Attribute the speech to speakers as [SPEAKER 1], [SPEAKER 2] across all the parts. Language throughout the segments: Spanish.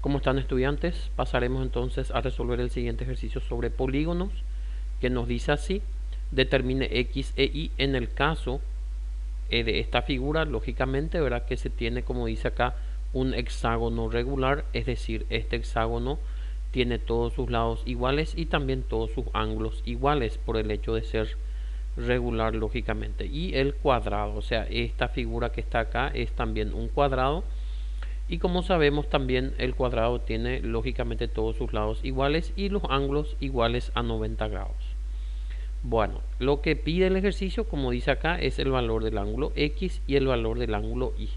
[SPEAKER 1] ¿Cómo están, estudiantes? Pasaremos entonces a resolver el siguiente ejercicio sobre polígonos, que nos dice así: determine X e Y en el caso de esta figura. Lógicamente, verá que se tiene, como dice acá, un hexágono regular, es decir, este hexágono tiene todos sus lados iguales y también todos sus ángulos iguales por el hecho de ser regular, lógicamente. Y el cuadrado, o sea, esta figura que está acá es también un cuadrado. Y como sabemos, también el cuadrado tiene lógicamente todos sus lados iguales y los ángulos iguales a 90 grados. Bueno, lo que pide el ejercicio, como dice acá, es el valor del ángulo X y el valor del ángulo Y.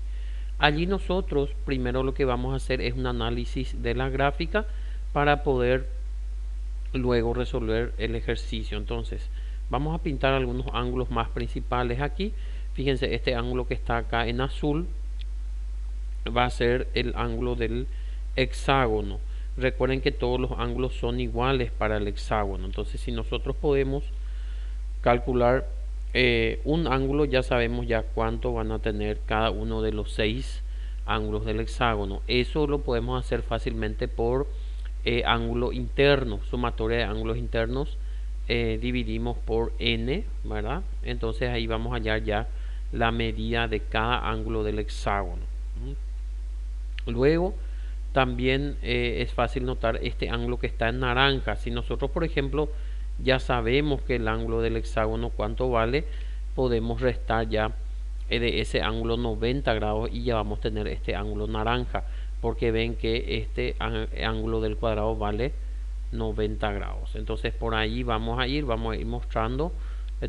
[SPEAKER 1] Allí nosotros primero lo que vamos a hacer es un análisis de la gráfica para poder luego resolver el ejercicio. Entonces vamos a pintar algunos ángulos más principales aquí. Fíjense, este ángulo que está acá en azul va a ser el ángulo del hexágono. Recuerden que todos los ángulos son iguales para el hexágono. Entonces, si nosotros podemos calcular un ángulo, ya sabemos ya cuánto van a tener cada uno de los 6 ángulos del hexágono. Eso lo podemos hacer fácilmente por ángulo interno, sumatoria de ángulos internos. Dividimos por n, ¿verdad? Entonces ahí vamos a hallar ya la medida de cada ángulo del hexágono. Luego también es fácil notar este ángulo que está en naranja. Si nosotros, por ejemplo, ya sabemos que el ángulo del hexágono cuánto vale, podemos restar ya de ese ángulo 90 grados y ya vamos a tener este ángulo naranja, porque ven que este ángulo del cuadrado vale 90 grados. Entonces por ahí vamos a ir mostrando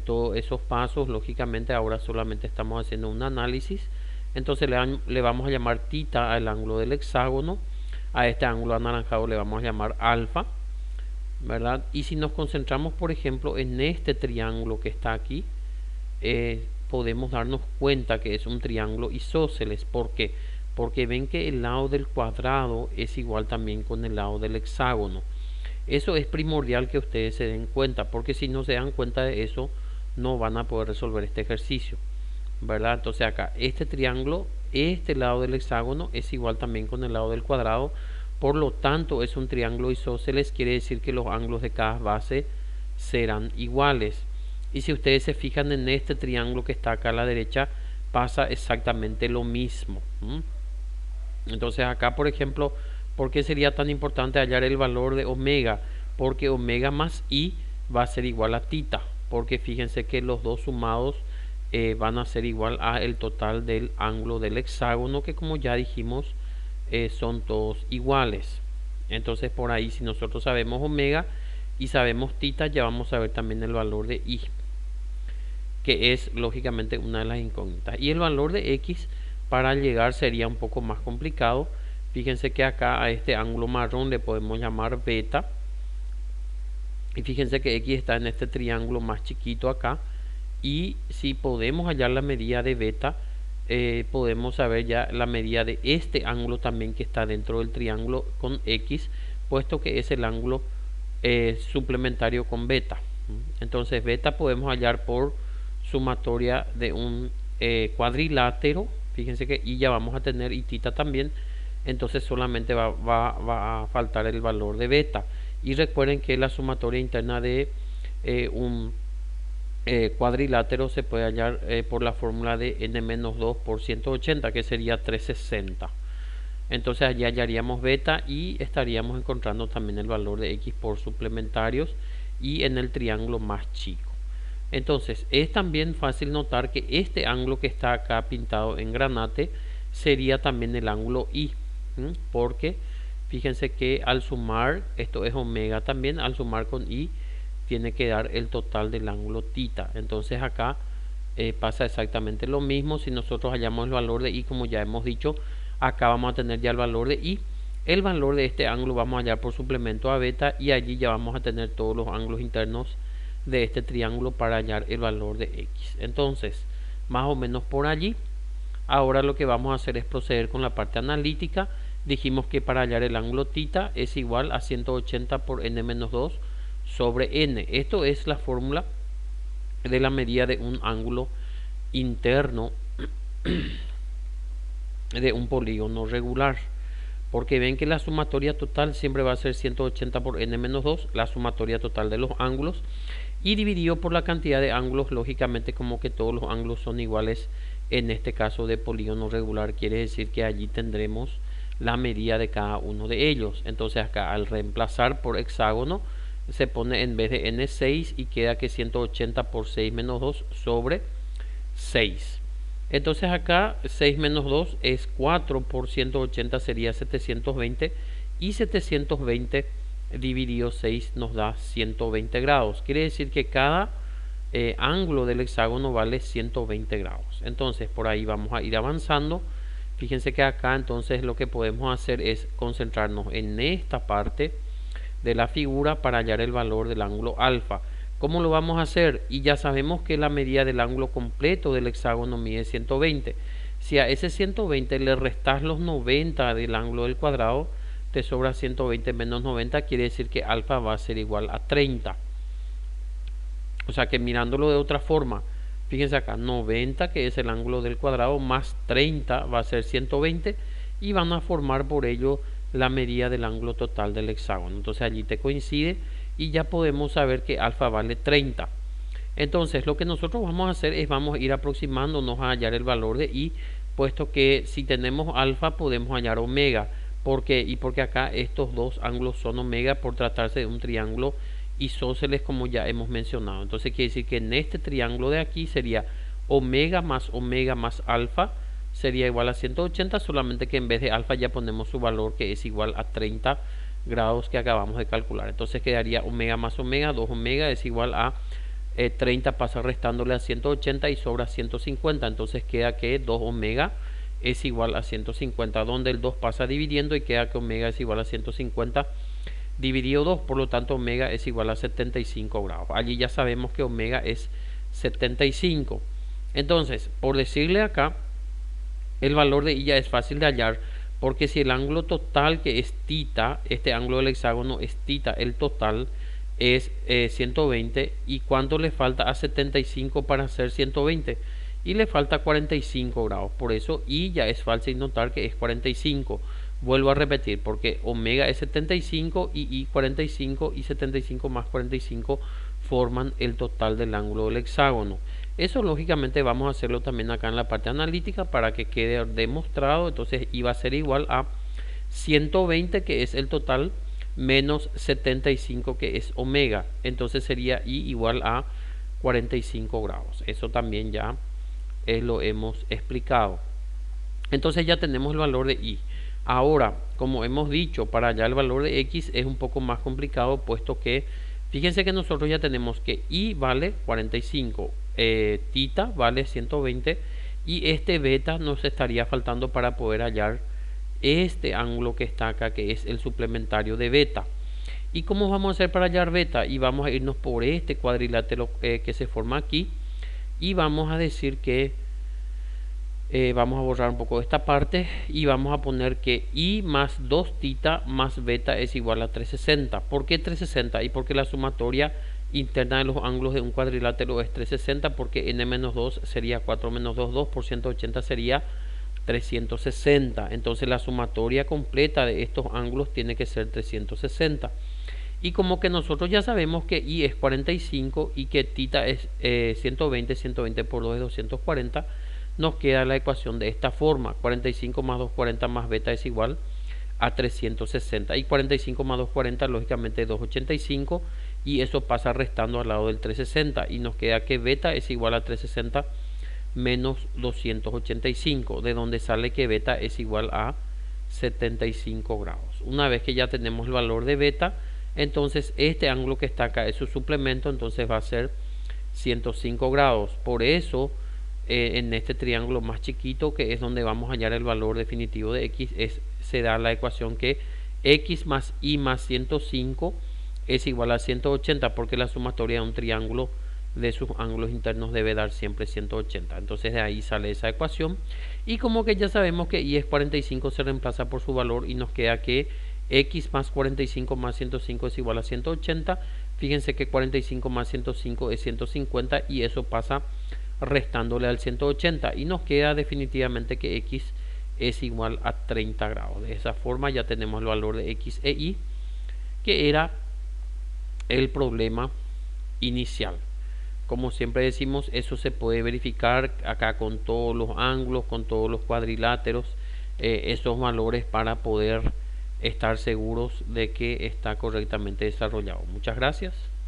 [SPEAKER 1] todos esos pasos. Lógicamente ahora solamente estamos haciendo un análisis. Entonces le vamos a llamar tita al ángulo del hexágono. A este ángulo anaranjado le vamos a llamar alfa, ¿verdad? Y si nos concentramos, por ejemplo, en este triángulo que está aquí, podemos darnos cuenta que es un triángulo isósceles. ¿Por qué? Porque ven que el lado del cuadrado es igual también con el lado del hexágono. Eso es primordial que ustedes se den cuenta, porque si no se dan cuenta de eso, no van a poder resolver este ejercicio, ¿verdad? Entonces acá este triángulo, este lado del hexágono es igual también con el lado del cuadrado. Por lo tanto es un triángulo isósceles, quiere decir que los ángulos de cada base serán iguales. Y si ustedes se fijan en este triángulo que está acá a la derecha, pasa exactamente lo mismo. Entonces acá, por ejemplo, ¿por qué sería tan importante hallar el valor de omega? Porque omega más i va a ser igual a tita, porque fíjense que los dos sumados van a ser igual a el total del ángulo del hexágono, que como ya dijimos son todos iguales. Entonces por ahí, si nosotros sabemos omega y sabemos tita, ya vamos a ver también el valor de i, que es lógicamente una de las incógnitas. Y el valor de x para llegar sería un poco más complicado. Fíjense que acá a este ángulo marrón le podemos llamar beta. Y fíjense que x está en este triángulo más chiquito acá. Y si podemos hallar la medida de beta, podemos saber ya la medida de este ángulo también que está dentro del triángulo con x, puesto que es el ángulo suplementario con beta. Entonces beta podemos hallar por sumatoria de un cuadrilátero. Fíjense que y ya vamos a tener y tita también. Entonces solamente va a faltar el valor de beta. Y recuerden que la sumatoria interna de un cuadrilátero se puede hallar por la fórmula de n-2 por 180, que sería 360. Entonces allí hallaríamos beta y estaríamos encontrando también el valor de x por suplementarios y en el triángulo más chico. Entonces es también fácil notar que este ángulo que está acá pintado en granate sería también el ángulo y, porque fíjense que al sumar, esto es omega también, al sumar con y tiene que dar el total del ángulo tita. Entonces acá pasa exactamente lo mismo. Si nosotros hallamos el valor de y, como ya hemos dicho, acá vamos a tener ya el valor de y. El valor de este ángulo vamos a hallar por suplemento a beta, y allí ya vamos a tener todos los ángulos internos de este triángulo para hallar el valor de x. Entonces, más o menos por allí. Ahora lo que vamos a hacer es proceder con la parte analítica. Dijimos que para hallar el ángulo tita es igual a 180 por n-2 sobre n. Esto es la fórmula de la medida de un ángulo interno de un polígono regular. porque ven que la sumatoria total siempre va a ser 180 por n menos 2, la sumatoria total de los ángulos, y dividido por la cantidad de ángulos, lógicamente como que todos los ángulos son iguales en este caso de polígono regular, quiere decir que allí tendremos la medida de cada uno de ellos. Entonces acá al reemplazar por hexágono se pone en vez de n 6 y queda que 180 por 6 menos 2 sobre 6. Entonces acá 6 menos 2 es 4 por 180 sería 720 y 720 dividido 6 nos da 120 grados. Quiere decir que cada ángulo del hexágono vale 120 grados. Entonces por ahí vamos a ir avanzando. Fíjense que acá entonces lo que podemos hacer es concentrarnos en esta parte de la figura para hallar el valor del ángulo alfa. ¿Cómo lo vamos a hacer? Y ya sabemos que la medida del ángulo completo del hexágono mide 120. Si a ese 120 le restas los 90 del ángulo del cuadrado, te sobra 120 menos 90, quiere decir que alfa va a ser igual a 30. O sea que mirándolo de otra forma, fíjense acá, 90 que es el ángulo del cuadrado más 30 va a ser 120 y van a formar por ello la medida del ángulo total del hexágono. Entonces allí te coincide y ya podemos saber que alfa vale 30. Entonces lo que nosotros vamos a hacer es vamos a ir aproximándonos a hallar el valor de i, puesto que si tenemos alfa podemos hallar omega. ¿Por qué? Y porque acá estos dos ángulos son omega por tratarse de un triángulo isósceles como ya hemos mencionado. Entonces quiere decir que en este triángulo de aquí sería omega más alfa sería igual a 180, solamente que en vez de alfa ya ponemos su valor que es igual a 30 grados que acabamos de calcular. Entonces quedaría omega más omega, 2 omega es igual a 30 pasa restándole a 180 y sobra 150. Entonces queda que 2 omega es igual a 150, donde el 2 pasa dividiendo y queda que omega es igual a 150 dividido 2, por lo tanto omega es igual a 75 grados. Allí ya sabemos que omega es 75. Entonces, por decirle acá, el valor de i ya es fácil de hallar, porque si el ángulo total que es tita, este ángulo del hexágono es tita, el total es 120, y cuánto le falta a 75 para hacer 120, y le falta 45 grados, por eso i ya es fácil notar que es 45. Vuelvo a repetir, porque omega es 75 y i 45, y 75 más 45 forman el total del ángulo del hexágono. Eso lógicamente vamos a hacerlo también acá en la parte analítica para que quede demostrado. Entonces i va a ser igual a 120 que es el total menos 75 que es omega. Entonces sería i igual a 45 grados. Eso también ya lo hemos explicado. Entonces ya tenemos el valor de i. Ahora, como hemos dicho, para hallar el valor de x es un poco más complicado, puesto que fíjense que nosotros ya tenemos que i vale 45, tita vale 120 y este beta nos estaría faltando para poder hallar este ángulo que está acá, que es el suplementario de beta. ¿Y cómo vamos a hacer para hallar beta? Y vamos a irnos por este cuadrilátero que se forma aquí, y vamos a decir que vamos a borrar un poco esta parte y vamos a poner que i más 2 tita más beta es igual a 360. ¿Por qué 360? Y porque la sumatoria interna de los ángulos de un cuadrilátero es 360, porque n menos 2 sería 4 menos 2, 2 por 180 sería 360. Entonces la sumatoria completa de estos ángulos tiene que ser 360. Y como que nosotros ya sabemos que i es 45 y que tita es 120, 120 por 2 es 240, nos queda la ecuación de esta forma: 45 más 240 más beta es igual a 360, y 45 más 240 lógicamente 285, y eso pasa restando al lado del 360 y nos queda que beta es igual a 360 menos 285, de donde sale que beta es igual a 75 grados. Una vez que ya tenemos el valor de beta, entonces este ángulo que está acá es su suplemento, entonces va a ser 105 grados. Por eso en este triángulo más chiquito, que es donde vamos a hallar el valor definitivo de x, se da la ecuación que x más y más 105 es igual a 180, porque la sumatoria de un triángulo de sus ángulos internos debe dar siempre 180. Entonces de ahí sale esa ecuación, y como que ya sabemos que y es 45, se reemplaza por su valor y nos queda que x más 45 más 105 es igual a 180. Fíjense que 45 más 105 es 150 y eso pasa restándole al 180 y nos queda definitivamente que x es igual a 30 grados. De esa forma ya tenemos el valor de X e Y, que era el problema inicial. Como siempre decimos, eso se puede verificar acá con todos los ángulos, con todos los cuadriláteros, esos valores para poder estar seguros de que está correctamente desarrollado. Muchas gracias.